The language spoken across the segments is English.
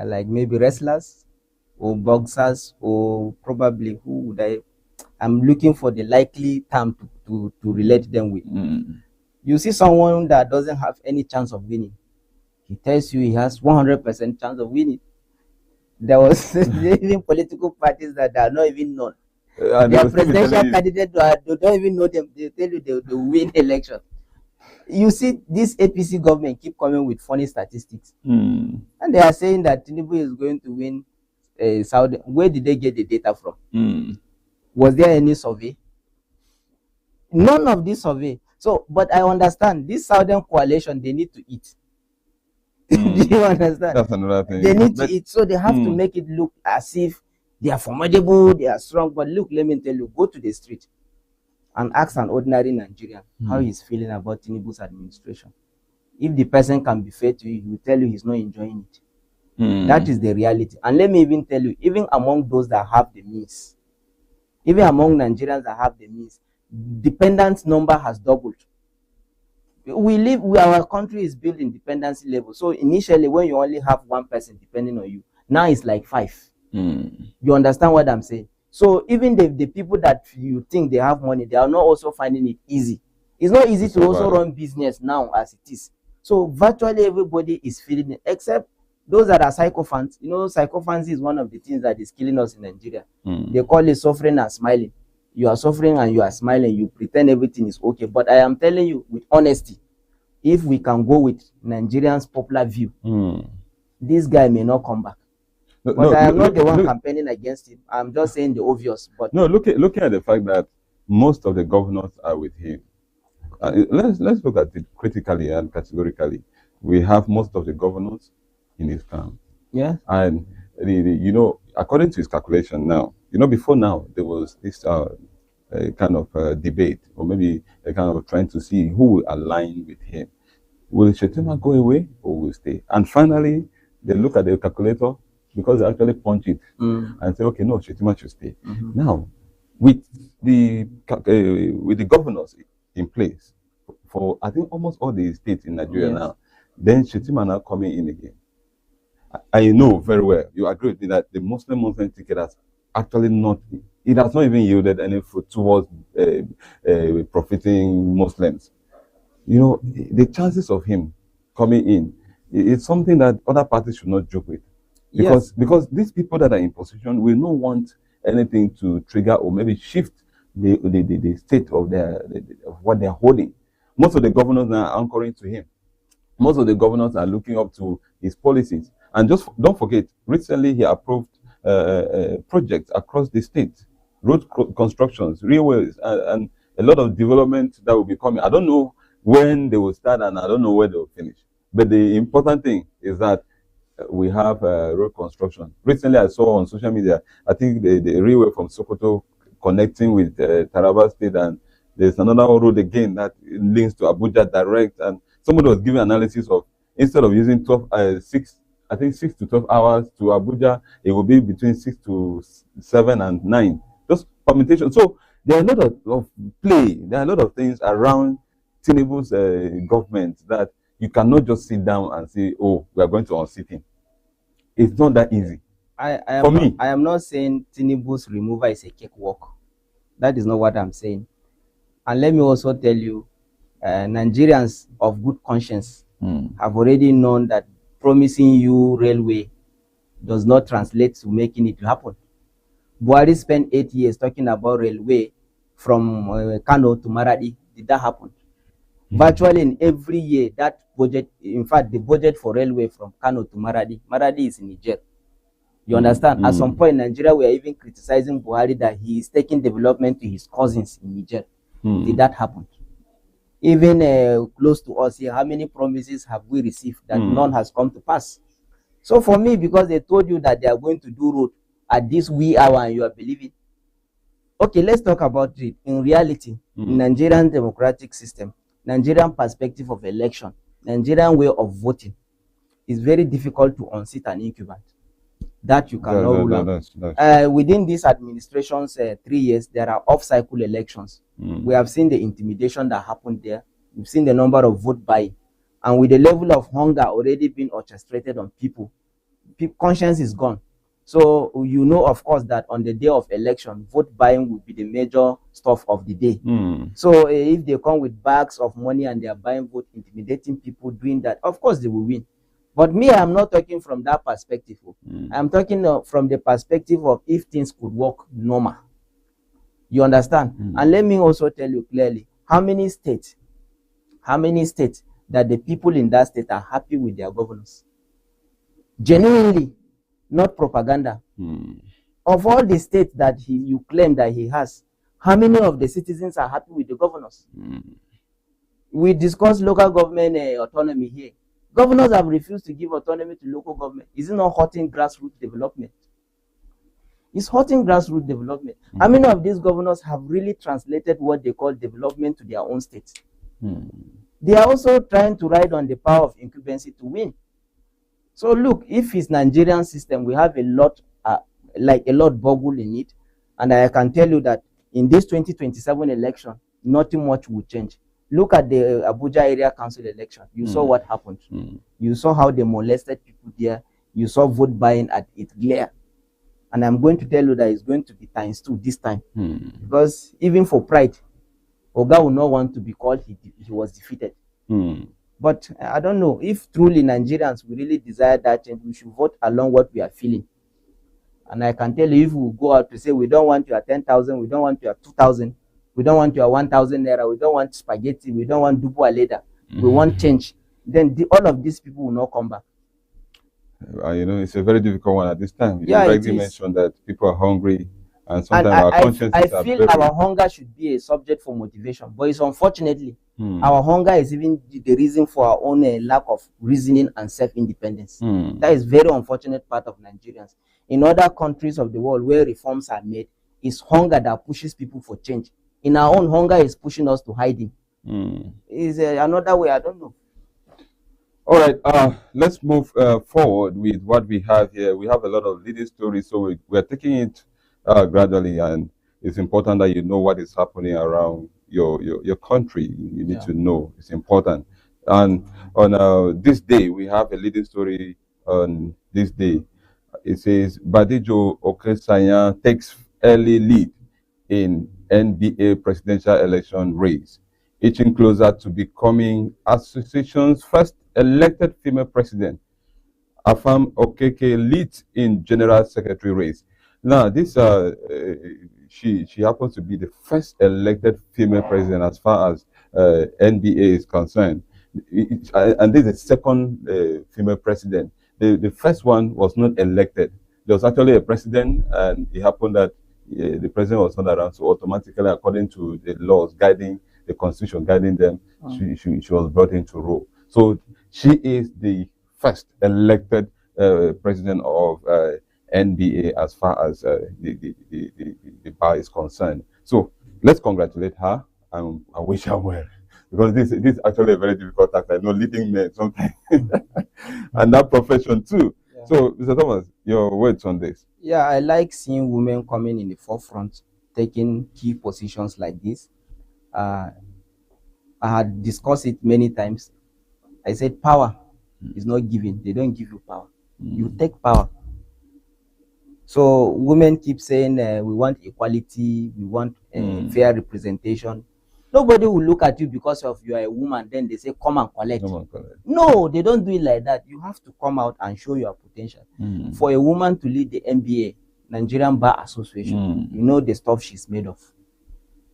like maybe wrestlers or boxers, or probably who would I'm looking for the likely term to relate them with. You see someone that doesn't have any chance of winning. He tells you he has 100% chance of winning. There was even political parties that are not even known. Their presidential candidates, they don't even know them. They tell you they will win election. You see, this APC government keep coming with funny statistics. And they are saying that Tinubu is going to win Saudi. Where did they get the data from? Was there any survey? None of this survey. So, but I understand this Southern coalition, they need to eat. Do you understand? That's another thing. They need to eat, so they have to make it look as if they are formidable, they are strong. But look, let me tell you, go to the street and ask an ordinary Nigerian how he's feeling about Tinubu's administration. If the person can be fair to you, he will tell you he's not enjoying it. That is the reality. And let me even tell you, even among those that have the means, even among Nigerians that have the means, dependent number has doubled. Our country is built in dependency level. So initially, when you only have one person depending on you, now it's like 5. You understand what I'm saying? So even the people that you think they have money, they are not also finding it easy. It's not easy to also run business now as it is. So virtually everybody is feeling it, except those that are sycophants. You know, sycophancy is one of the things that is killing us in Nigeria. They call it suffering and smiling. You are suffering and you are smiling. You pretend everything is okay. But I am telling you with honesty, if we can go with Nigerians' popular view, this guy may not come back. But I am not the one campaigning against him. I'm just saying the obvious. But no, looking at the fact that most of the governors are with him. Let's look at it critically and categorically. We have most of the governors in his camp. Yeah. And you know, according to his calculation now, you know, before now there was this kind of debate, or maybe a kind of trying to see who will align with him. Will Shettima go away or will stay? And finally, they look at the calculator, because they actually punch it and say, okay, no, Shettima should stay. Now, with the governors in place for I think almost all the states in Nigeria now, then Shettima now coming in again. I know very well, you agree with me that the Muslim ticket has actually not, it has not even yielded any fruit towards profiting Muslims. You know, the chances of him coming in, it's something that other parties should not joke with. Because these people that are in position will not want anything to trigger or maybe shift the state of what they're holding. Most of the governors are anchoring to him. Most of the governors are looking up to his policies. And just don't forget, recently he approved projects across the state, road constructions, railways, and a lot of development that will be coming. I don't know when they will start and I don't know where they will finish. But the important thing is that we have road construction. Recently, I saw on social media, I think the railway from Sokoto connecting with Taraba State, and there's another road again that links to Abuja direct. And somebody was giving analysis of, instead of using 6 to 12 hours to Abuja, it will be between 6 to 7 and 9. Just permutation. So there are a lot of play. There are a lot of things around Tinubu's government that you cannot just sit down and say, oh, we are going to unseat him. It's not that easy. For me, I am not saying Tinubu's removal is a cakewalk. That is not what I'm saying. And let me also tell you, Nigerians of good conscience have already known that promising you railway does not translate to making it happen. Buhari spent 8 years talking about railway from Kano to Maradi. Did that happen? Virtually in every year, that budget, in fact, the budget for railway from Kano to Maradi is in Niger. You understand? At some point in Nigeria, we are even criticizing Buhari that he is taking development to his cousins in Niger. Did that happen? Even close to us here, how many promises have we received that none has come to pass? So for me, because they told you that they are going to do road at this wee hour and you are believing, okay, let's talk about it. In reality, in Nigerian democratic system, Nigerian perspective of election, Nigerian way of voting, is very difficult to unseat an incumbent. That you cannot rule out. Within this administration's 3 years, there are off-cycle elections. We have seen the intimidation that happened there. We've seen the number of vote buying. And with the level of hunger already being orchestrated on people conscience is gone. So you know, of course, that on the day of election, vote buying will be the major stuff of the day. So if they come with bags of money and they are buying vote, intimidating people, doing that, of course they will win. But me, I'm not talking from that perspective. I'm talking from the perspective of if things could work normal. You understand? And let me also tell you clearly, how many states that the people in that state are happy with their governors? Genuinely, not propaganda. Of all the states that you claim that he has, how many of the citizens are happy with the governors? We discuss local government autonomy here. Governors have refused to give autonomy to local government. Is it not hurting grassroots development? It's hurting grassroots development. How many of these governors have really translated what they call development to their own states? They are also trying to ride on the power of incumbency to win. So look, if it's Nigerian system, we have a lot boggle in it. And I can tell you that in this 2027 election, nothing much will change. Look at the Abuja area council election. You saw what happened. You saw how they molested people there. You saw vote buying at its glare. And I'm going to tell you that it's going to be ×2 this time. Because even for pride, Oga will not want to be called he was defeated. But I don't know, if truly Nigerians we really desire that change, we should vote along what we are feeling. And I can tell you, if we go out to say we don't want your 10,000, we don't want your 2,000, we don't want your 1,000 naira, we don't want spaghetti, we don't want dubu aleda, we want change, then all of these people will not come back. You know, it's a very difficult one at this time. You already mentioned that people are hungry, and sometimes our consciences I feel our hunger should be a subject for motivation, but it's unfortunately our hunger is even the reason for our own lack of reasoning and self-independence. That is very unfortunate part of Nigerians. In other countries of the world where reforms are made, it's hunger that pushes people for change. In our own, hunger is pushing us to hiding. Is another way, I don't know. All right, let's move forward with what we have here. We have a lot of leading stories, so we're taking it gradually, and it's important that you know what is happening around your country. You need to know. It's important. And on this day, we have a leading story on this day. It says, Badijo Okesayan takes early lead in NBA presidential election race, inching closer to becoming association's first elected female president. Afam Okeke leads in general secretary race. Now, this she happens to be the first elected female president as far as NBA is concerned, and this is the second female president. The first one was not elected. There was actually a president, and it happened that the president was not around, so automatically, according to the laws guiding the constitution guiding them, she was brought into role. So she is the first elected president of NBA as far as the bar is concerned. So let's congratulate her, and I wish her well, because this is actually a very difficult task. I know leading men sometimes, and that profession too. Yeah. So, Mr. Thomas, your words on this? Yeah, I like seeing women coming in the forefront, taking key positions like this. I had discussed it many times. I said power is not given. They don't give you power. You take power. So women keep saying we want equality, we want fair representation. Nobody will look at you because of you are a woman, then they say come and collect. No, they don't do it like that. You have to come out and show your potential. For a woman to lead the NBA, Nigerian Bar Association, you know the stuff she's made of.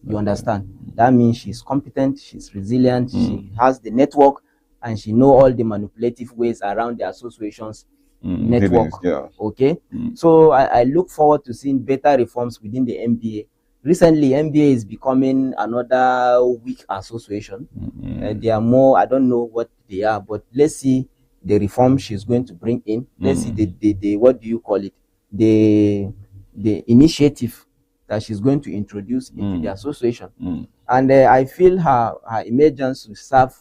You understand? That means she's competent, she's resilient, she has the network, and she knows all the manipulative ways around the association's network. Okay? So I look forward to seeing better reforms within the NBA. Recently, NBA is becoming another weak association. They are more, I don't know what they are, but let's see the reform she's going to bring in. Let's see the what do you call it? The initiative that she's going to introduce into the association. And I feel her emergence will serve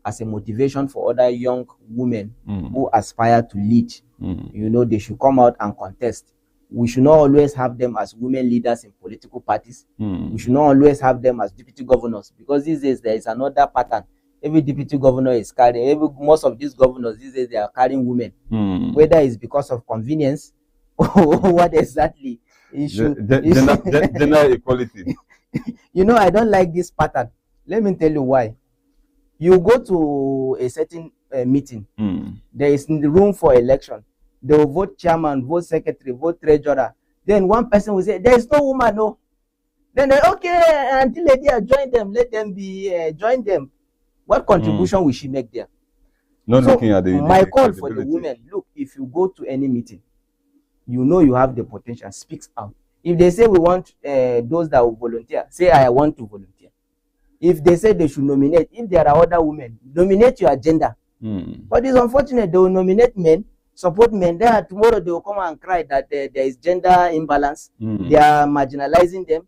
as a motivation for other young women who aspire to lead. You know, they should come out and contest. We should not always have them as women leaders in political parties. We should not always have them as deputy governors, because these days there is another pattern. every deputy governor is carrying, most of these governors these days, they are carrying women. Whether it's because of convenience or what exactly issue. Gender equality. You know, I don't like this pattern. Let me tell you why. You go to a certain meeting, there is room for election. They will vote chairman, vote secretary, vote treasurer. Then one person will say, there is no woman, no. Then they, okay, until they join them, let them be join them. What contribution will she make there? Not looking at the my call for the women, look, if you go to any meeting, you know you have the potential, speaks out. If they say we want those that will volunteer, say I want to volunteer. If they say they should nominate, if there are other women, nominate your agenda. But it's unfortunate, they will nominate men, support men. Then tomorrow they will come and cry that there is gender imbalance. They are marginalizing them.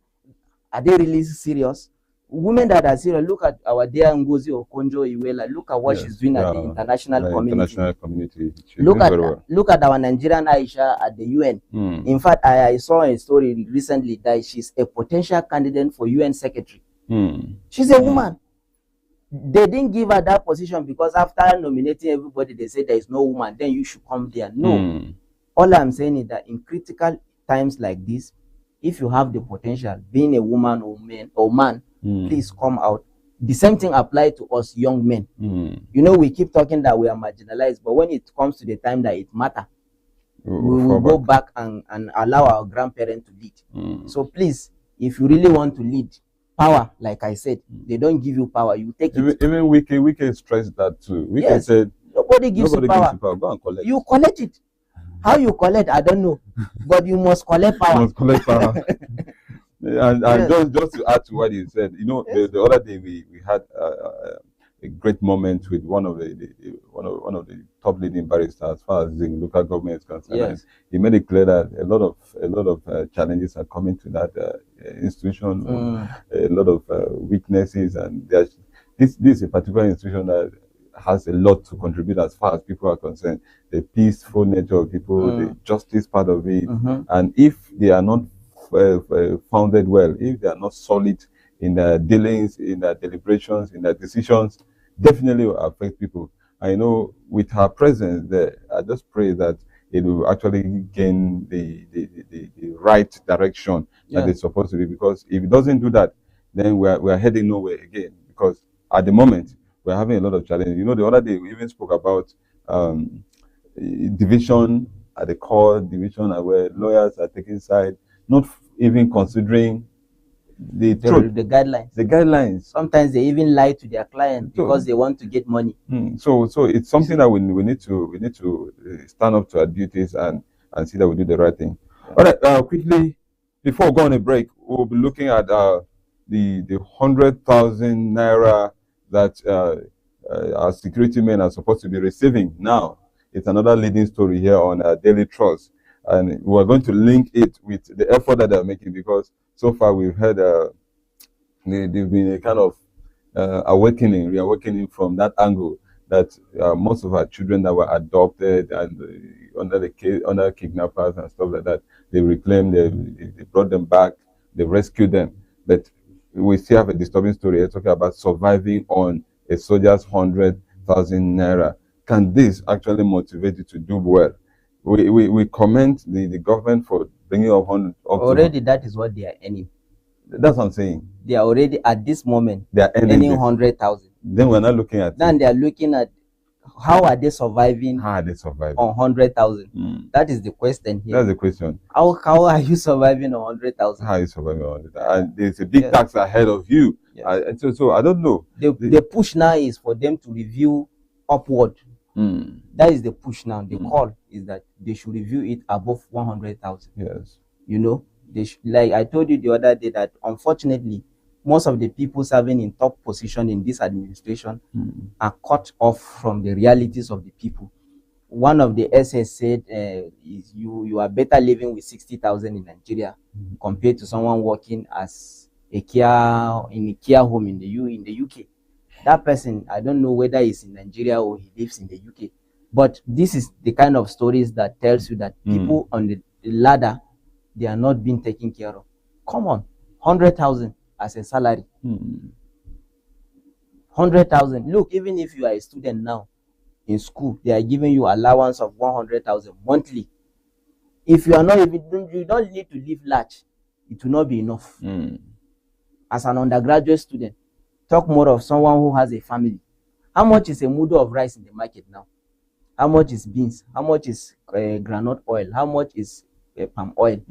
Are they really serious? Women that are serious, look at our dear Ngozi Okonjo-Iweala. Look at what she's doing at the international community. Look at our Nigerian Aisha at the UN. In fact, I saw a story recently that she's a potential candidate for UN secretary. She's a woman. They didn't give her that position because after nominating everybody, they said there is no woman, then you should come there. No. All I'm saying is that in critical times like this, if you have the potential, being a woman or man, please come out. The same thing applies to us young men. You know, we keep talking that we are marginalized, but when it comes to the time that it matters, we will go back and allow our grandparents to lead. So please, if you really want to lead, power, like I said, they don't give you power, you take it. Even Wike stressed that too. Wike said, nobody gives you power. Go and collect. You collect it. How you collect, I don't know, but you must collect power. You must collect power. And just to add to what he said, you know, the other day we had a great moment with one of the top leading barristers as far as the local government is concerned. He made it clear that a lot of challenges are coming to that institution, a lot of weaknesses, and this is a particular institution that has a lot to contribute as far as people are concerned. The peaceful nature of people, the justice part of it, and if they are not founded well, if they are not solid in their dealings, in their deliberations, in their decisions, definitely will affect people. I know with her presence there, I just pray that it will actually gain the right direction that it's supposed to be, because if it doesn't do that, then we are heading nowhere again, because at the moment we're having a lot of challenges. You know, the other day we even spoke about division at the court, division where lawyers are taking side, not even considering the guidelines. The guidelines. Sometimes they even lie to their client because they want to get money. So it's something that we need to stand up to our duties and see that we do the right thing. All right, quickly before we go on a break, we'll be looking at the 100,000 naira that our security men are supposed to be receiving now. It's another leading story here on Daily Trust, and we're going to link it with the effort that they're making, because so far we've heard they've been a kind of reawakening from that angle, that most of our children that were adopted and under kidnappers and stuff like that, they reclaimed, they brought them back, they rescued them. But we still have a disturbing story here talking about surviving on a soldier's 100,000 naira. Can this actually motivate you to do well? We commend the government for bringing up 100. Already, that is what they are earning. That's what I'm saying. They are already at this moment. They are earning 100,000. Then we're not looking at. Then they are looking at how are they surviving. How are they surviving on 100,000? That is the question here. That's the question. How are you surviving on 100,000? How are you surviving on 100,000? And there's a big tax ahead of you. So I don't know. The push now is for them to review upward. That is the push now. The call is that they should review it above 100,000. Yes. You know, like I told you the other day, that unfortunately most of the people serving in top position in this administration are cut off from the realities of the people. One of the SS said, is you are better living with 60,000 in Nigeria compared to someone working as in a care home in the UK. That person, I don't know whether he's in Nigeria or he lives in the UK, but this is the kind of stories that tells you that people on the ladder, they are not being taken care of. Come on, 100,000 as a salary. 100,000. Look, even if you are a student now in school, they are giving you allowance of 100,000 monthly. If you are not even, you don't need to live large. It will not be enough. As an undergraduate student, talk more of someone who has a family. How much is a mudu of rice in the market now? How much is beans? How much is groundnut oil? How much is palm oil?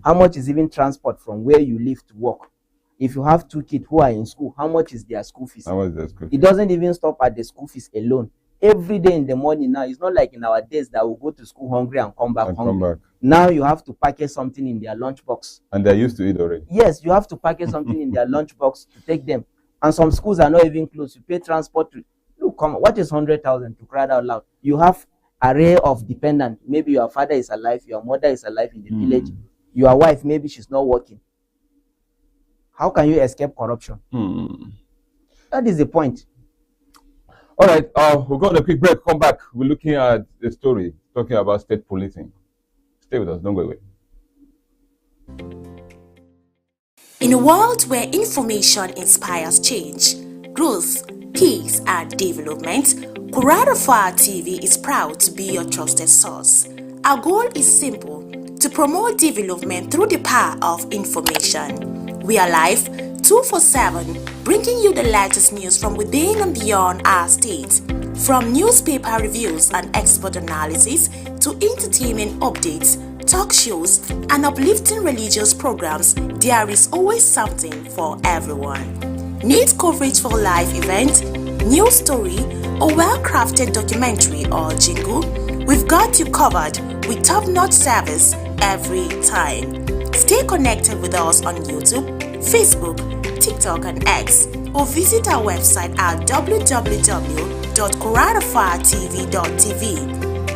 How much is even transport from where you live to work? If you have 2 kids who are in school, how much is their school fees? How much is their school fees? It doesn't even stop at the school fees alone. Every day in the morning now, it's not like in our days that we go to school hungry and come back hungry. Now you have to package something in their lunchbox. And they're used to it already. Yes, you have to package something in their lunchbox to take them. And some schools are not even close. You pay transport to... Look, come, what is 100,000 to cry out loud? You have array of dependents. Maybe your father is alive, your mother is alive in the village. Your wife, maybe she's not working. How can you escape corruption? That is the point. All right, we'll go on a quick break. Come back. We're looking at the story, talking about state policing. Stay with us. Don't go away. In a world where information inspires change, growth, peace, and development, Kwararafa TV is proud to be your trusted source. Our goal is simple: to promote development through the power of information. We are live 24/7, bringing you the latest news from within and beyond our state. From newspaper reviews and expert analysis to entertainment updates, talk shows, and uplifting religious programs, there is always something for everyone. Need coverage for live event, news story, or well-crafted documentary or jingle? We've got you covered with top-notch service every time. Stay connected with us on YouTube, Facebook, TikTok, and X, or visit our website at www.kwararafatv.tv.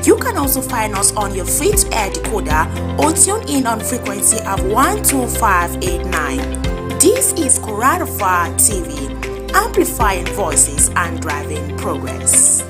You can also find us on your free-to-air decoder or tune in on frequency of 12589. This is Kwararafa TV, amplifying voices and driving progress.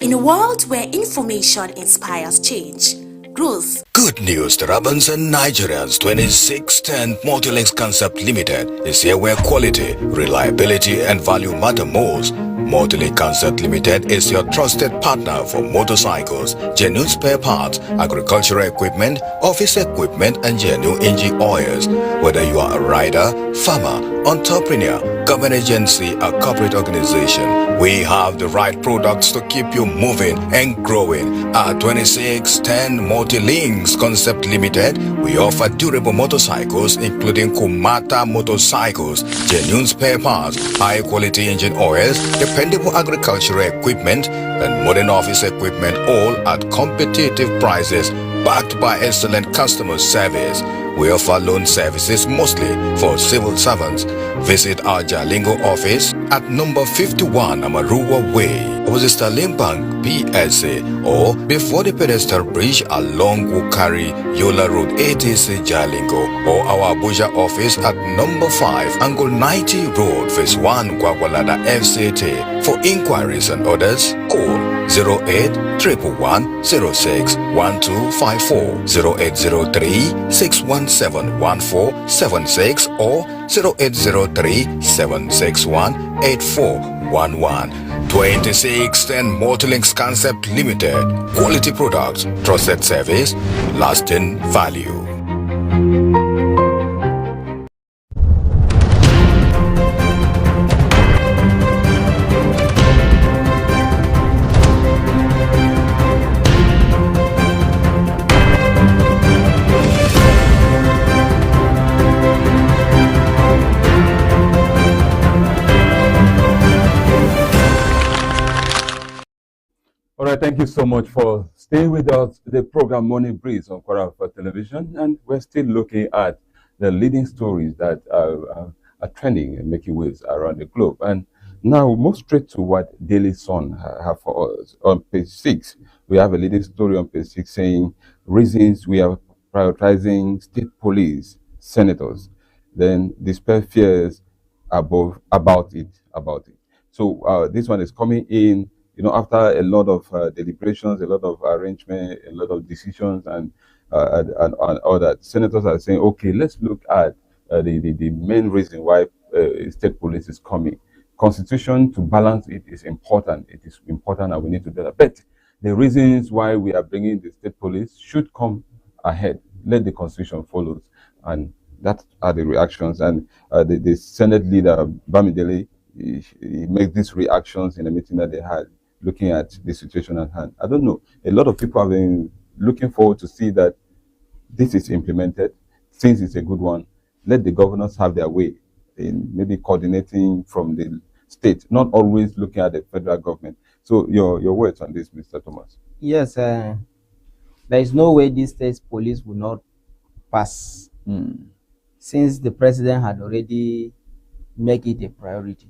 In a world where information inspires change, growth. Good news, Tarabans and Nigerians. 2610 Multilinks Concept Limited is here where quality, reliability, and value matter most. Multilink Concept Limited is your trusted partner for motorcycles, genuine spare parts, agricultural equipment, office equipment, and genuine engine oils. Whether you are a rider, farmer, entrepreneur, government agency, or corporate organization, we have the right products to keep you moving and growing. At 2610 Multilinks Concept Limited, we offer durable motorcycles including Kumata motorcycles, genuine spare parts, high quality engine oils, dependable agricultural equipment, and modern office equipment, all at competitive prices, backed by excellent customer service. We offer loan services mostly for civil servants. Visit our Jalingo office at number 51 Amaruwa Way, opposite Sterling Bank, PSA, or before the pedestal bridge along Ukari, Yola Road, ATC Jalingo, or our Abuja office at number 5 Angle 90 Road, Phase 1, Gwagwalada, FCT. For inquiries and orders, call 08-111-06-1254, 0803-617-1476, or 0803-761-8411. 2610 Multilinks Concept Limited. Quality products, trusted service, lasting value. All right, thank you so much for staying with us. The program Morning Breeze on Kwararafa Television, and we're still looking at the leading stories that are trending and making waves around the globe. And now we'll move straight to what Daily Sun have for us. On page 6, we have a leading story on page 6 saying reasons we are prioritizing state police, senators, then dispel fears about it. So this one is coming in, after a lot of deliberations, a lot of arrangement, a lot of decisions, and all that. Senators are saying, okay, let's look at the main reason why state police is coming. Constitution to balance it is important. It is important, and we need to do that. But the reasons why we are bringing the state police should come ahead. Let the constitution follow, and that are the reactions. And the Senate leader Bamidele, he made these reactions in a meeting that they had, looking at the situation at hand. I don't know. A lot of people have been looking forward to see that this is implemented. Since it's a good one, let the governors have their way in maybe coordinating from the state, not always looking at the federal government. So your words on this, Mr. Thomas? Yes, there is no way this state police will not pass, since the president had already make it a priority.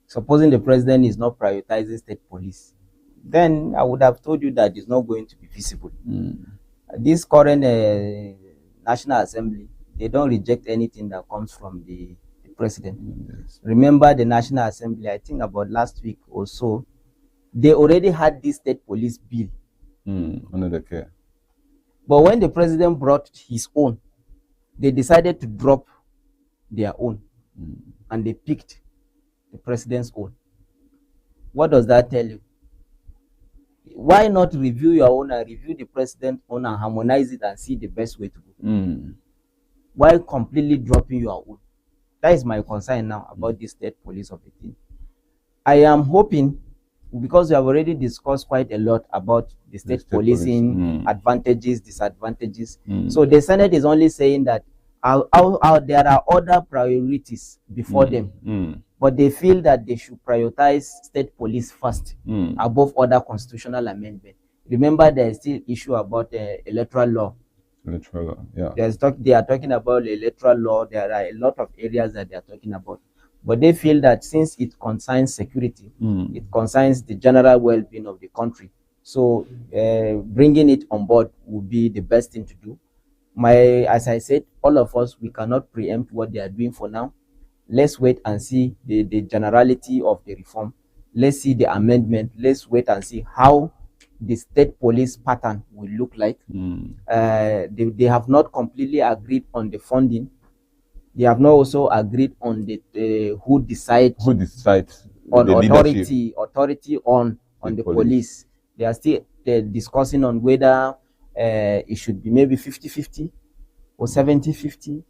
Supposing the president is not prioritizing state police, then I would have told you that it's not going to be feasible. This current National Assembly, they don't reject anything that comes from the president. Yes. Remember the National Assembly, I think about last week or so, they already had this state police bill. Under the care. But when the president brought his own, they decided to drop their own, and they picked the president's own. What does that tell you? Why not review your own and review the president's own and harmonize it and see the best way to go? Why completely dropping your own? That is my concern now about this state police of the thing. I am hoping, because we have already discussed quite a lot about the state policing, advantages, disadvantages. So the Senate is only saying that there are other priorities before them, but they feel that they should prioritize state police first above other constitutional amendments. Remember, there is still issue about electoral law. Electoral law, yeah. They are talking about the electoral law. There are a lot of areas that they are talking about. But they feel that since it concerns security, it concerns the general well-being of the country, so bringing it on board would be the best thing to do. As I said, all of us, we cannot preempt what they are doing for now. Let's wait and see the generality of the reform. Let's see the amendment. Let's wait and see how the state police pattern will look like. They have not completely agreed on the funding. They have not also agreed on the who decides on authority on the police. They are still discussing on whether it should be maybe 50-50 or 70-50,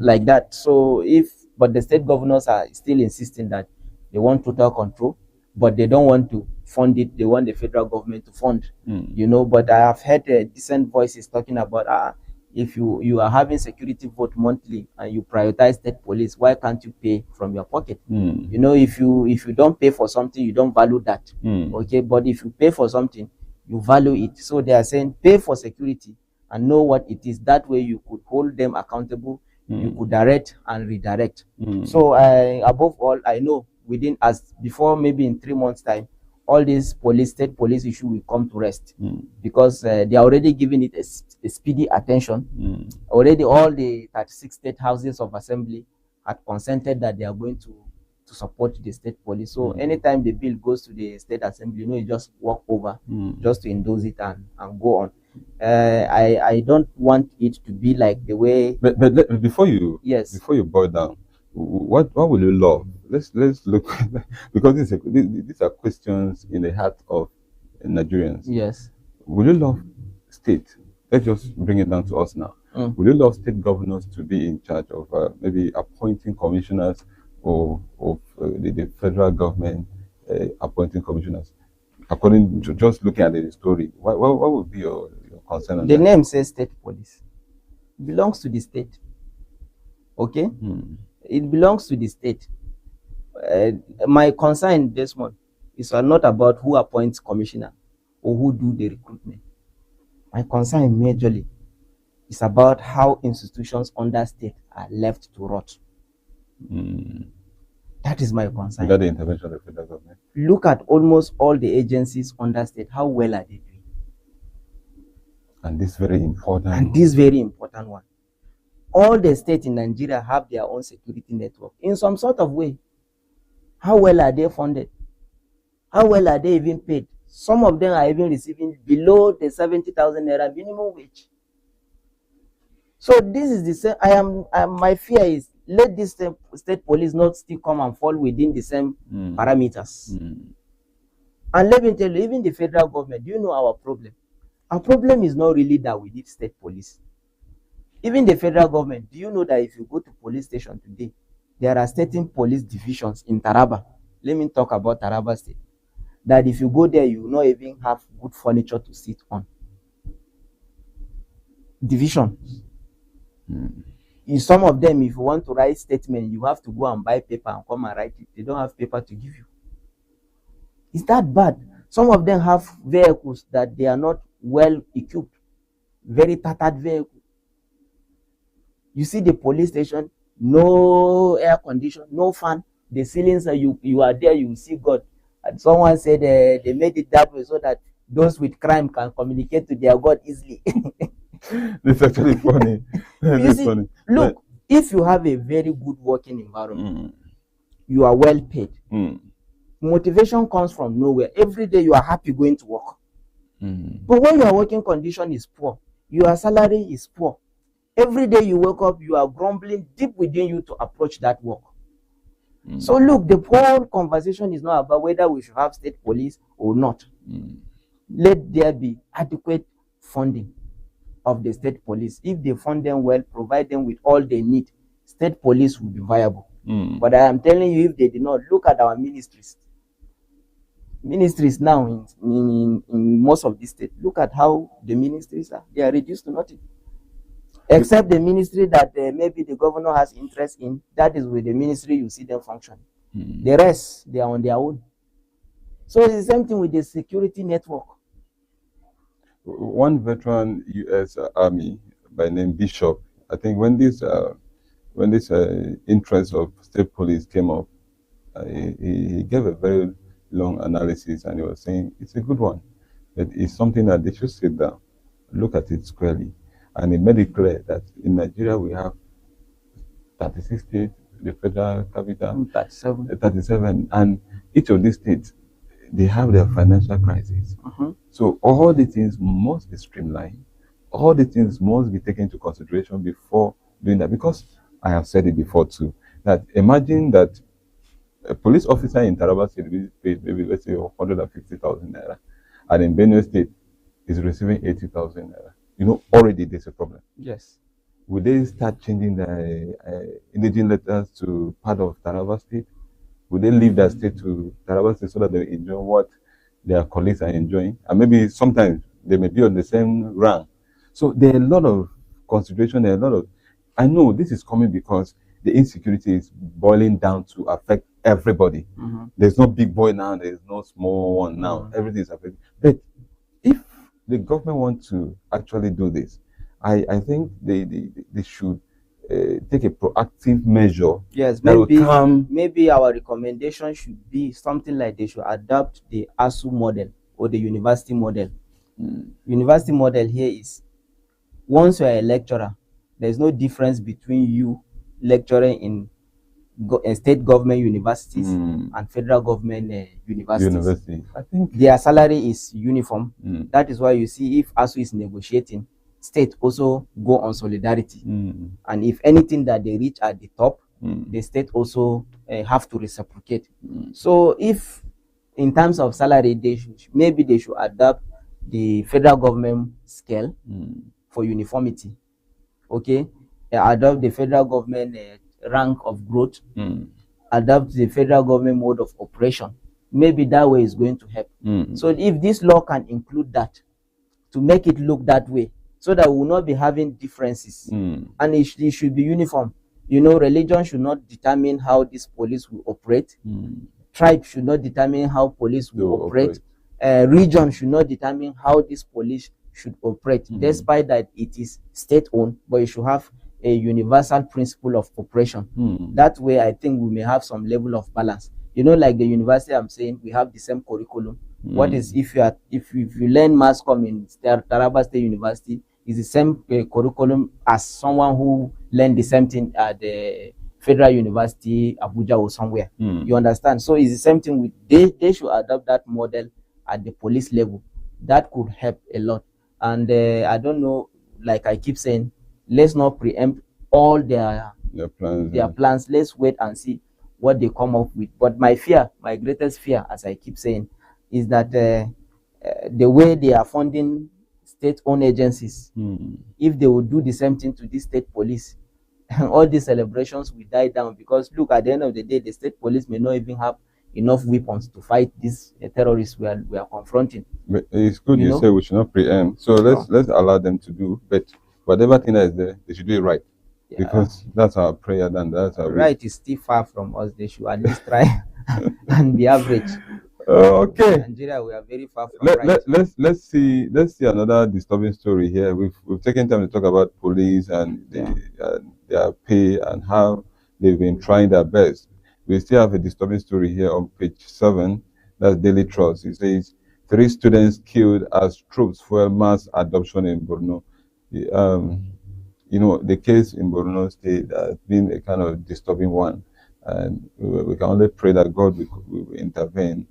like that. So but the state governors are still insisting that they want total control, but they don't want to fund it. They want the federal government to fund, But I have heard decent voices talking about if you are having security vote monthly and you prioritize state police, why can't you pay from your pocket? If you don't pay for something, you don't value that. Okay, but if you pay for something, you value it. So they are saying pay for security and know what it is. That way you could hold them accountable. You could direct and redirect. So above all, I know before maybe in 3 months' time, all this state police issue will come to rest, because they are already giving it a speedy attention. Already all the 36 state houses of assembly had consented that they are going to support the state police. So anytime the bill goes to the state assembly, you just walk over just to endorse it and go on. I don't want it to be like the way. But before you boil down, what will you love? Let's look because these are questions in the heart of Nigerians. Yes. Will you love state? Let's just bring it down to us now. Will you love state governors to be in charge of maybe appointing commissioners or of the federal government appointing commissioners? According to just looking at the story, what would be your concern on the that? name says state police. It belongs to the state. Okay? It belongs to the state. My concern this month is not about who appoints commissioner or who do the recruitment. My concern majorly is about how institutions under state are left to rot. That is my concern. Without the intervention of the federal government. Look at almost all the agencies under state. How well are they doing? And this very important. One. All the states in Nigeria have their own security network in some sort of way. How well are they funded? How well are they even paid? Some of them are even receiving below the 70,000 naira minimum wage. So this is the same. My fear is let this state police not still come and fall within the same parameters. And let me tell you, even the federal government, do you know our problem? Our problem is not really that we need state police. Even the federal government, do you know that if you go to police station today, there are certain police divisions in Taraba. Let me talk about Taraba State. That if you go there, you will not even have good furniture to sit on. Divisions. In some of them, if you want to write statement, you have to go and buy paper and come and write it. They don't have paper to give you. Is that bad? Some of them have vehicles that they are not well equipped. Very tattered vehicle. You see the police station, no air condition, no fan. The ceilings are you are there, you will see God. And someone said they made it that way so that those with crime can communicate to their God easily. It's actually funny. It's funny. Look, but if you have a very good working environment, you are well paid. Motivation comes from nowhere. Every day you are happy going to work. But when your working condition is poor, your salary is poor. Every day you wake up, you are grumbling deep within you to approach that work. So look, the whole conversation is not about whether we should have state police or not. Let there be adequate funding of the state police. If they fund them well, provide them with all they need, state police will be viable. But I am telling you, if they did not, look at our ministries. Ministries now in most of the states, look at how the ministries are. They are reduced to nothing. Except the ministry that maybe the governor has interest in, that is with the ministry you see them function. The rest, they are on their own. So it's the same thing with the security network. One veteran U.S. Army by name Bishop, I think when this interest of state police came up, he gave a very long analysis, and he was saying it's a good one. That it's something that they should sit down, look at it squarely. And he made it clear that in Nigeria we have 36 states, the federal capital, 37, and each of these states, they have their financial crisis. So all the things must be streamlined. All the things must be taken into consideration before doing that. Because I have said it before too, that imagine that a police officer in Taraba State is paid maybe, let's say, 150,000 naira, and in Benue State is receiving 80,000 naira. You know, already there's a problem. Yes. Would they start changing the indigent letters to part of Taraba State? Would they leave that state to Taraba State so that they enjoy what their colleagues are enjoying? And maybe sometimes they may be on the same rank. So there are a lot of consideration, there are a lot of... I know this is coming because the insecurity is boiling down to affect everybody. There's no big boy now, there's no small one now. Everything is affected. But if the government wants to actually do this, I think they should take a proactive measure. Yes, maybe our recommendation should be something like they should adopt the ASU model or the university model. University model here is, once you are a lecturer, there's no difference between you lecturing in state government universities and federal government universities. I think their salary is uniform. That is why you see if ASU is negotiating, state also go on solidarity. And if anything that they reach at the top, the state also have to reciprocate. So if in terms of salary, maybe they should adapt the federal government scale for uniformity. Okay, adopt the federal government rank of growth, adapt the federal government mode of operation. Maybe that way is going to help. So if this law can include that, to make it look that way, so that we will not be having differences, and it should be uniform. You know, religion should not determine how this police will operate. Tribe should not determine how police will operate. Region should not determine how this police should operate, despite that it is state-owned, but it should have a universal principle of operation. That way, I think we may have some level of balance. You know, like the university, I'm saying we have the same curriculum. What is if you learn mass comm in Taraba State University, is the same curriculum as someone who learned the same thing at the Federal University Abuja or somewhere. You understand? So it's the same thing with they should adopt that model at the police level. That could help a lot. And I don't know, like I keep saying, let's not preempt all their plans. Plans. Let's wait and see what they come up with. But my fear, my greatest fear, as I keep saying, is that the way they are funding state-owned agencies, if they would do the same thing to the state police, all these celebrations will die down. Because look, at the end of the day, the state police may not even have enough weapons to fight these terrorists we are confronting. But it's good you say we should not preempt. So let's allow them to do. But whatever thing that is there, they should do it right. Yeah. Because that's our prayer, and that's our right is still far from us. They should at least try and be average. Okay. In Nigeria, we are very far from right. Let's see another disturbing story here. We've taken time to talk about police and their pay and how they've been trying their best. We still have a disturbing story here on page 7. That's Daily Trust. It says 3 students killed as troops fuel mass adoption in Borno. You know, the case in Borno State has been a kind of disturbing one, and we can only pray that God will intervene,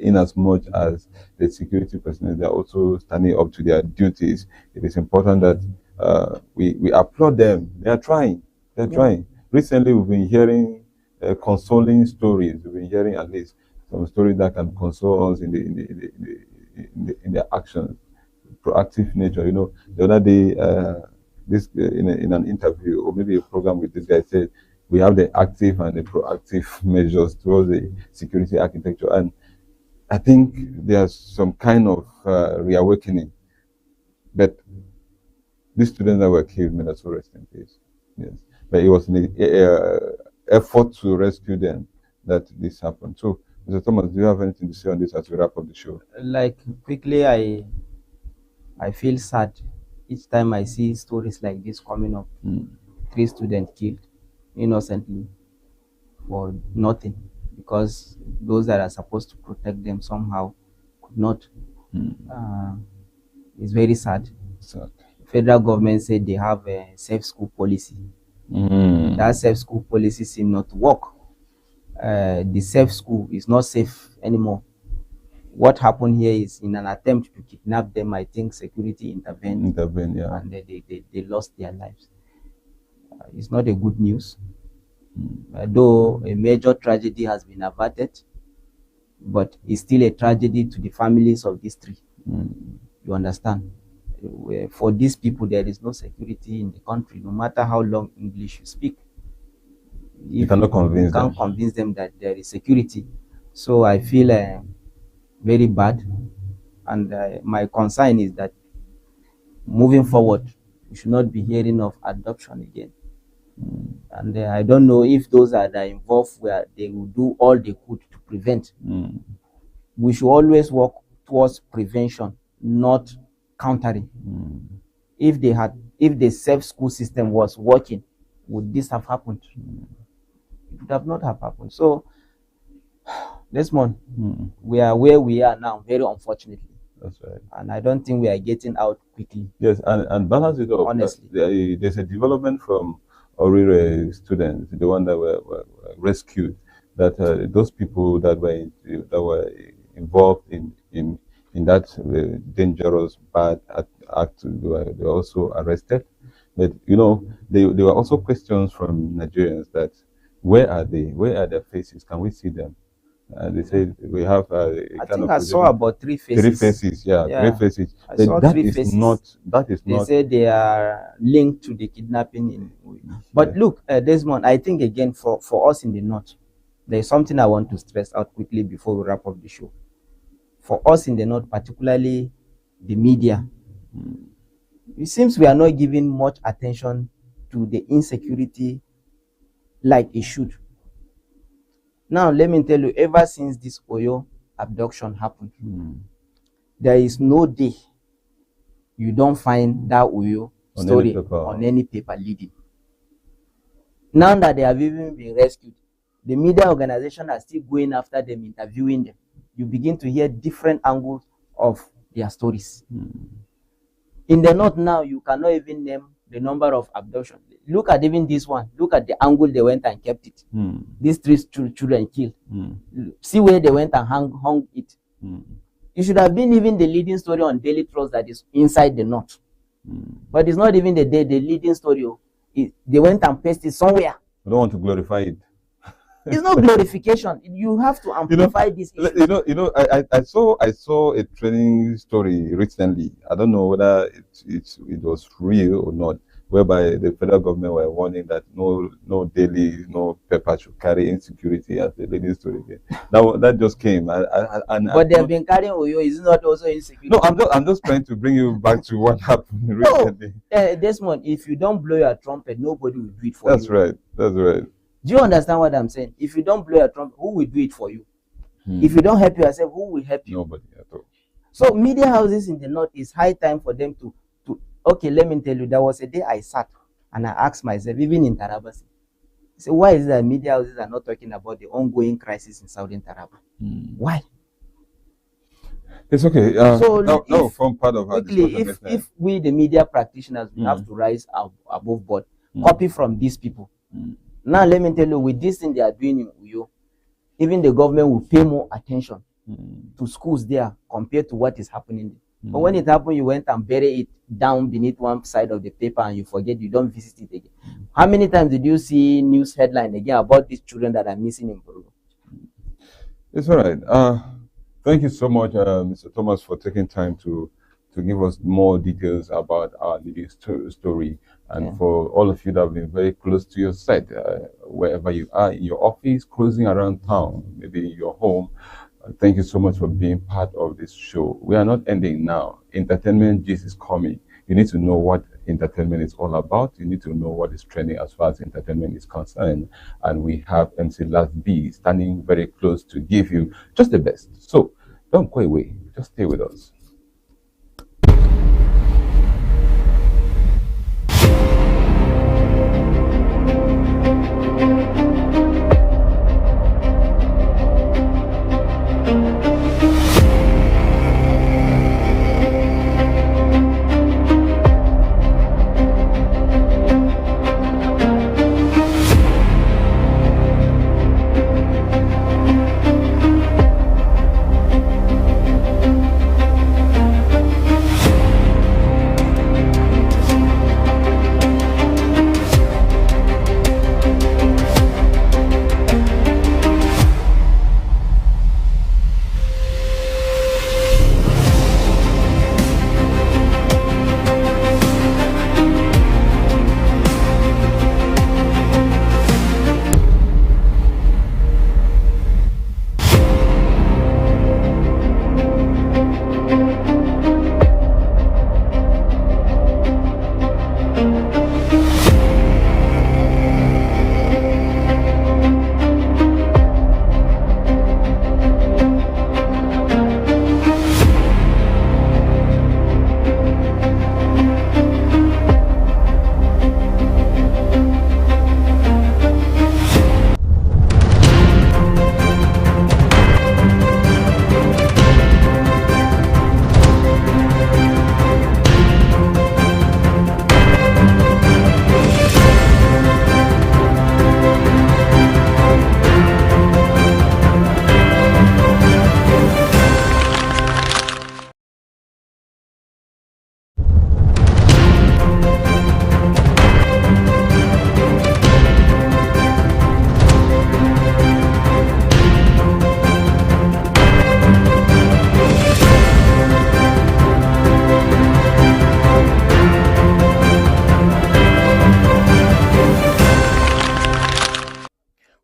in as much as the security personnel, they are also standing up to their duties. It is important that we applaud them. They are trying. They're trying. Recently, we've been hearing consoling stories. We've been hearing at least some stories that can console us in their actions, proactive nature. You know, the other day, in an interview or maybe a program with this guy said we have the active and the proactive measures towards the security architecture, and I think there's some kind of reawakening. But these students that were killed, may also rest in peace. Yes, but it was an effort to rescue them that this happened. So, Mr. Thomas, do you have anything to say on this as we wrap up the show? Like quickly, I feel sad each time I see stories like this coming up. 3 students killed innocently for nothing, because those that are supposed to protect them somehow could not. It's very sad. Federal government said they have a safe school policy. That safe school policy seems not to work. The safe school is not safe anymore. What happened here is, in an attempt to kidnap them, I think security intervened, and they lost their lives. It's not a good news. Though a major tragedy has been averted, but it's still a tragedy to the families of these 3. You understand? For these people, there is no security in the country, no matter how long English you speak. You cannot convince them. You can't convince them that there is security. So I feel very bad, and my concern is that moving forward, we should not be hearing of adoption again. And I don't know if those that are involved, where they will do all they could to prevent. We should always work towards prevention, not countering. If the safe school system was working, would this have happened? It would have not have happened. So this month, we are where we are now, very unfortunately. That's right. And I don't think we are getting out quickly. Yes, and balance it up. Honestly. There's a development from Orire students, the one that were rescued, that those people that were involved in that dangerous bad act, they were also arrested. But you know, there were also questions from Nigerians that where are they? Where are their faces? Can we see them? They said we have I think I saw about 3 faces. 3 faces, 3 faces. I saw 3 faces. That is they not. Say they are linked to the kidnapping. But look, Desmond, I think again for us in the north, there is something I want to stress out quickly before we wrap up the show. For us in the north, particularly the media, it seems we are not giving much attention to the insecurity like it should. Now, let me tell you, ever since this Oyo abduction happened, there is no day you don't find that Oyo story on any paper leading. Now that they have even been rescued, the media organization are still going after them, interviewing them. You begin to hear different angles of their stories. In the north now, you cannot even name the number of abductions. Look at even this one. Look at the angle they went and kept it. These 3 children killed. See where they went and hung it. It should have been even the leading story on Daily Trust that is inside the north. But it's not even the leading story. They went and pasted it somewhere. I don't want to glorify it. It's not glorification. You have to amplify this issue. I saw a training story recently. I don't know whether it was real or not, whereby the federal government were warning that no daily, no paper should carry insecurity as the leading story. That just came. But they have been carrying Oyo. Is it not also insecurity? No, I'm just trying to bring you back to what happened recently. Desmond, if you don't blow your trumpet, nobody will do it for you. That's right. That's right. Do you understand what I'm saying? If you don't blow your trumpet, who will do it for you? If you don't help yourself, who will help you? Nobody at all. So media houses in the north, is high time for them to okay, let me tell you, there was a day I sat and I asked myself, even in Taraba, so why is it that media houses are not talking about the ongoing crisis in southern Taraba? Why? It's okay. No, from part of our quickly, if we, the media practitioners, we have to rise above board, copy from these people. Now, let me tell you, with this thing they are doing in Uyo, even the government will pay more attention to schools there compared to what is happening there. But when it happened, you went and buried it down beneath one side of the paper and you forget, you don't visit it again. How many times did you see news headline again about these children that are missing in Peru? It's all right. Thank you so much, Mr. Thomas, for taking time to give us more details about our leading story, and for all of you that have been very close to your site, wherever you are, in your office, cruising around town, maybe in your home. Thank you so much for being part of this show. We are not ending now. Entertainment gist is coming. You need to know what entertainment is all about. You need to know what is trending as far as entertainment is concerned. And we have MC Last B standing very close to give you just the best. So don't go away. Just stay with us.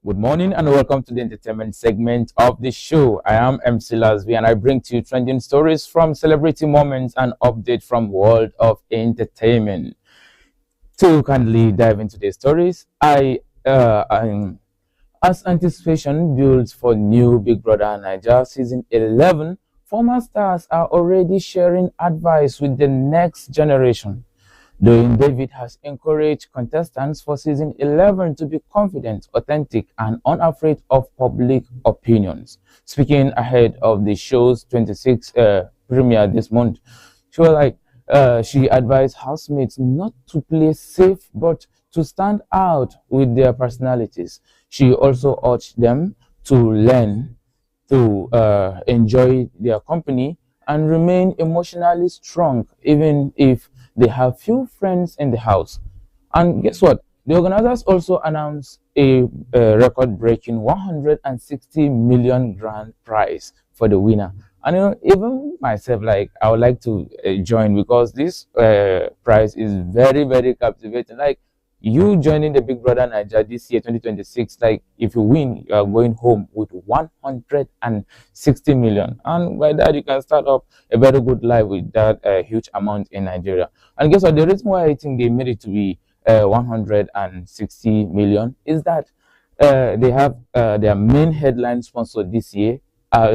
Good morning and welcome to the entertainment segment of the show. I am MC Lasby and I bring to you trending stories from celebrity moments and update from world of entertainment. To kindly dive into the stories, as anticipation builds for new Big Brother Naija season 11, former stars are already sharing advice with the next generation. Doyin David has encouraged contestants for season 11 to be confident, authentic, and unafraid of public opinions. Speaking ahead of the show's 26th premiere this month, she advised housemates not to play safe but to stand out with their personalities. She also urged them to learn to enjoy their company and remain emotionally strong even if they have few friends in the house. And guess what? The organizers also announced a record-breaking 160 million grand prize for the winner. And even myself, like, I would like to join, because this prize is very, very captivating. Like, you joining the Big Brother Nigeria this year, 2026, like, if you win, you are going home with 160 million. And by that, you can start up a very good life with that huge amount in Nigeria. And guess what? The reason why I think they made it to be 160 million is that they have their main headline sponsor this year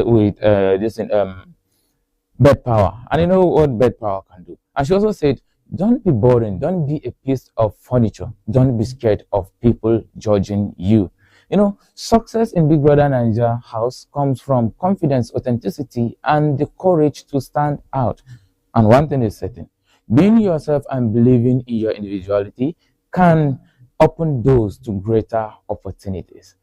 with this bed power. And you know what bed power can do. And she also said, don't be boring, don't be a piece of furniture, don't be scared of people judging you. Success in Big Brother Nigeria house comes from confidence, authenticity, and the courage to stand out. And one thing is certain: being yourself and believing in your individuality can open doors to greater opportunities.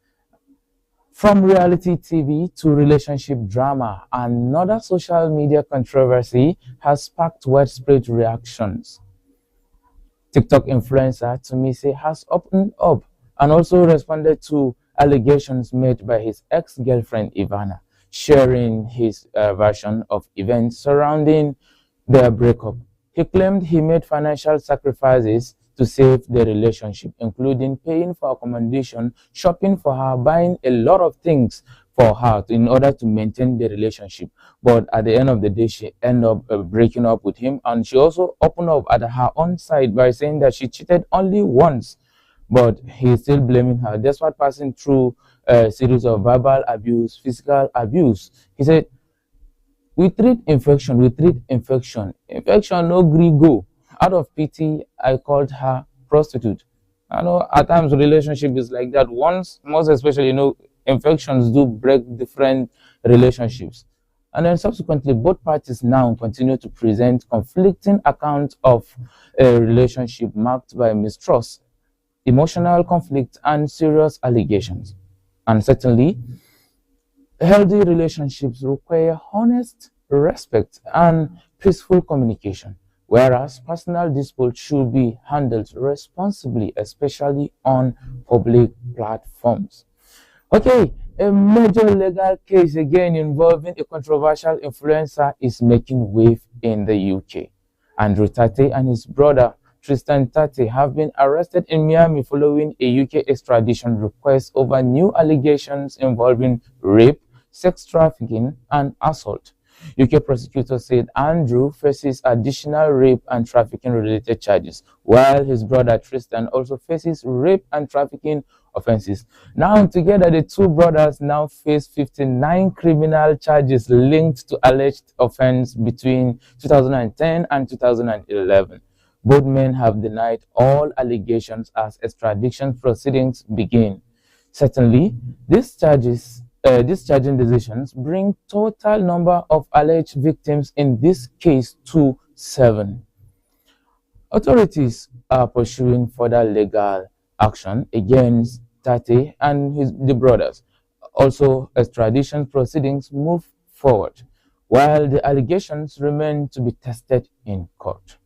From reality TV to relationship drama, another social media controversy has sparked widespread reactions. TikTok influencer Tumise has opened up and also responded to allegations made by his ex-girlfriend Ivana, sharing his version of events surrounding their breakup. He claimed he made financial sacrifices to save the relationship, including paying for accommodation, shopping for her, buying a lot of things for her in order to maintain the relationship. But at the end of the day, she ended up breaking up with him. And she also opened up at her own side by saying that she cheated only once, but he's still blaming her, despite passing through a series of verbal abuse, physical abuse. He said, we treat infection, infection no gree go. Out of pity, I called her prostitute. I know at times relationship is like that. Once, most especially, infections do break different relationships. And then subsequently, both parties now continue to present conflicting accounts of a relationship marked by mistrust, emotional conflict, and serious allegations. And certainly, healthy relationships require honest respect and peaceful communication, whereas personal disputes should be handled responsibly, especially on public platforms. Okay, a major legal case again involving a controversial influencer is making wave in the UK. Andrew Tate and his brother Tristan Tate have been arrested in Miami following a UK extradition request over new allegations involving rape, sex trafficking, and assault. UK prosecutors said Andrew faces additional rape and trafficking related charges, while his brother Tristan also faces rape and trafficking offenses. Now together, the two brothers now face 59 criminal charges linked to alleged offense between 2010 and 2011. Both men have denied all allegations as extradition proceedings begin. Certainly, these charging decisions bring total number of alleged victims in this case to 7. Authorities are pursuing further legal action against Tate and the brothers. Also, extradition proceedings move forward, while the allegations remain to be tested in court.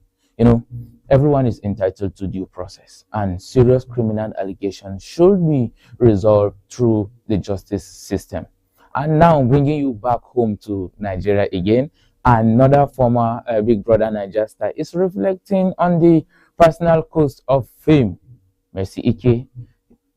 Everyone is entitled to due process, and serious criminal allegations should be resolved through the justice system. And now, bringing you back home to Nigeria again, another former Big Brother Nigeria star is reflecting on the personal cost of fame. Mercy Ike,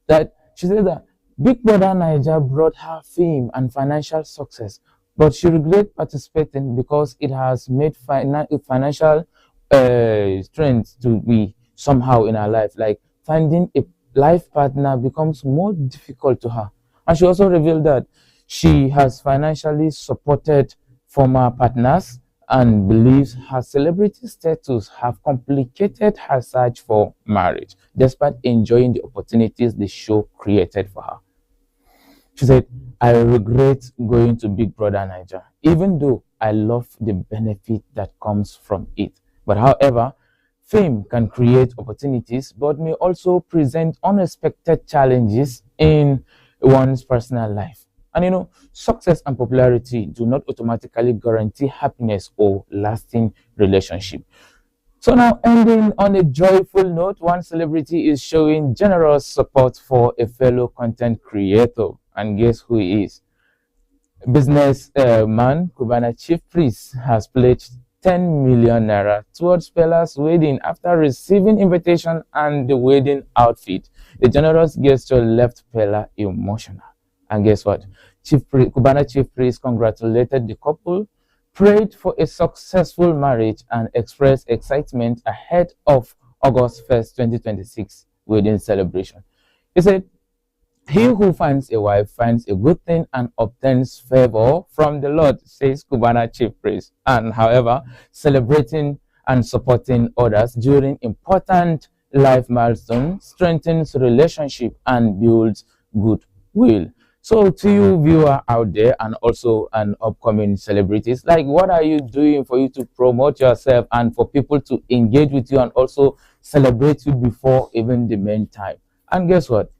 that she said that Big Brother Nigeria brought her fame and financial success, but she regrets participating because it has made financial strength to be somehow in her life. Like, finding a life partner becomes more difficult to her. And she also revealed that she has financially supported former partners and believes her celebrity status have complicated her search for marriage, despite enjoying the opportunities the show created for her. She said, I regret going to Big Brother Nigeria, even though I love the benefit that comes from it. But however, fame can create opportunities, but may also present unexpected challenges in one's personal life. And success and popularity do not automatically guarantee happiness or lasting relationship. So now, ending on a joyful note, one celebrity is showing generous support for a fellow content creator. And guess who he is? Businessman Cubana Chief Priest has pledged 10 million naira towards Pella's wedding after receiving invitation and the wedding outfit. The generous gesture left Pella emotional. And guess what? Cubana Chief Priest congratulated the couple, prayed for a successful marriage, and expressed excitement ahead of August 1st, 2026 wedding celebration. He said, "He who finds a wife finds a good thing and obtains favor from the Lord," says Cubana Chief Priest. And however, celebrating and supporting others during important life milestones strengthens relationship and builds goodwill. So to you viewer out there and also an upcoming celebrities, like what are you doing for you to promote yourself and for people to engage with you and also celebrate you before even the main time? And guess what?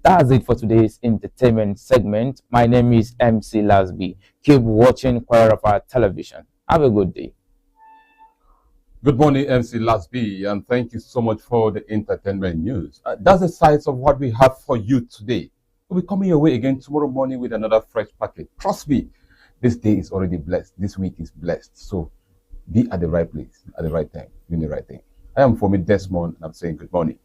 That's it for today's entertainment segment. My name is MC Lasby. Keep watching Kwararafa Television. Have a good day. Good morning, MC Lasby, and thank you so much for the entertainment news. That's the size of what we have for you today. We'll be coming your way again tomorrow morning with another fresh packet. Trust me, this day is already blessed. This week is blessed. So be at the right place, at the right time, doing the right thing. I am Fomi Desmond, and I'm saying good morning.